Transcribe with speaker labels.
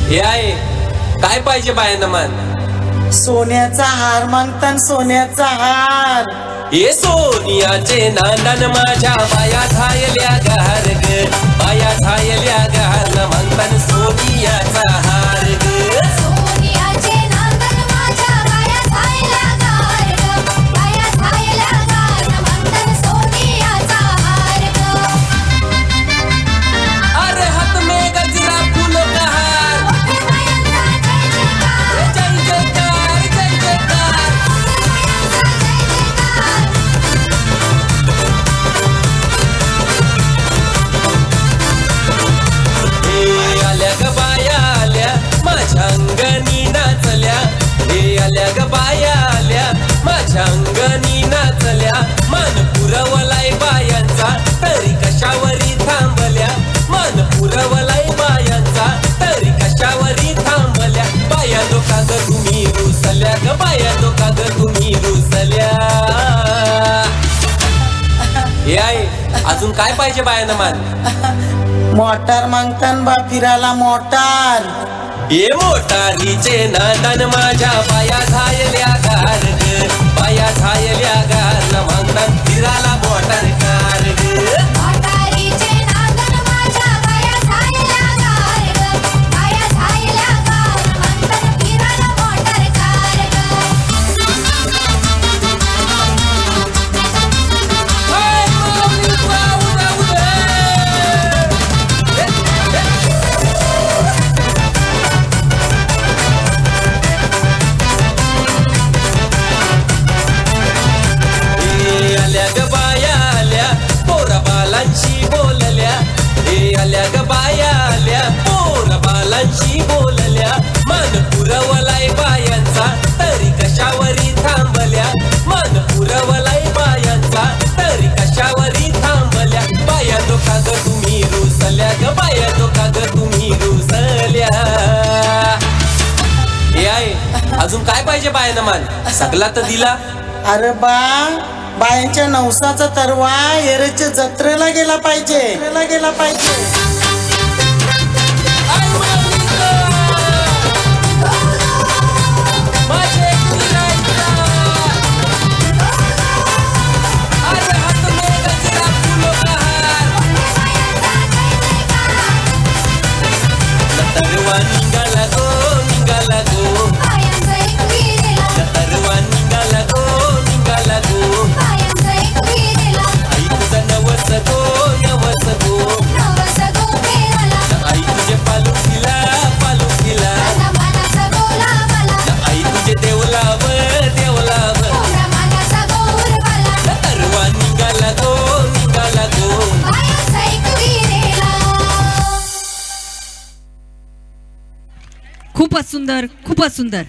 Speaker 1: हे आहे काय पाहिजे बायांना मान?
Speaker 2: सोन्याचा हार मागतान सोन्याचा हार.
Speaker 1: हे सोनियाचे नांदन माझ्या बाया झायल्या गहार ग, बाया झायल्या गहार न मागतान सोनियाचा हार ग.
Speaker 3: सोनियाचे नांदन माझ्या बाया झायल्या गहार ग, बाया झायल्या गहार न मागतान सोनियाचा हार ग.
Speaker 1: अरे हात में गजरा फूल का हार,
Speaker 3: मोठे बायांचा जय जयकार,
Speaker 1: जय जयकार जय जयकार. हे आल्या ग बाया आल्या माझ्या अंगणी नाचल्या, हे आल्या ग बाया आल्या माझ्या अंगणी नाचल्या. मान पुरवलाय बायांचा तरी कशावरी थांबल्या, मान पुरवलाय बायांचा तरी कशावरी थांबल्या. बाया दोका ग तुम्ही रुसल्या ग, बाया दोका ग तुम्ही रुसल्या. हे आहे अजून काय पाहिजे बायांना मान?
Speaker 2: मोटार मागतान बा फिरायला मोटार.
Speaker 1: हे मोटारीचे नांदन माझ्या बाया झायल्या गार ग, बाया झायल्या गार न मागतान फिराला मोटार कार ग.
Speaker 3: मोटारीचे नांदन माझ्या बाया झायल्या गहार ग, बाया झायल्या गहार न मागतान फिराला मोटार कार ग.
Speaker 1: हाय माऊलीचा उद्या उद्या. हे आल्या ग बाया आल्या पोरा बालांशी बोलल्या, हे आल्या ग बाया आल्या पोरा बालांशी बोलल्या. मान पुरवलाय बायांचा तरी कशावरी थांबल्या, मान पुरवलाय बायांचा तरी कशावरी थांबल्या. बाया दोका ग तुम्ही रुसल्या ग, बाया दोका ग तुम्ही रुसल्या. हे आहे अजून काय पाहिजे बायांना मान? सगळा तर दिला.
Speaker 2: अरे बा बायांच्या नवसाचा तरवा एरेच्या जत्रेला गेला पाहिजे, गेला पाहिजे.
Speaker 1: आई माऊलीचा, माझे गुराईचा. अरे हात में गजरा फूल का हार, तरवा निघाला गो निघाला गो,
Speaker 3: बायांचा एक वीरेला,
Speaker 1: तरवा निघाला गो निघाला गो.
Speaker 3: बायांचा एक वीरेला,
Speaker 1: आई तुझा नवस गो नवस गो,
Speaker 3: नवस गो फेराला,
Speaker 1: आई तुझे पालुखीला पालुखीला,
Speaker 3: रमानाचा गोला बाला,
Speaker 1: आई तुझे देवलाव देवलाव.
Speaker 3: रमानाचा गौरवाला,
Speaker 1: तरवा निघाला गो निघाला गो.
Speaker 3: बायांचा एक वीरेला.
Speaker 4: खूपच सुंदर, खूपच सुंदर.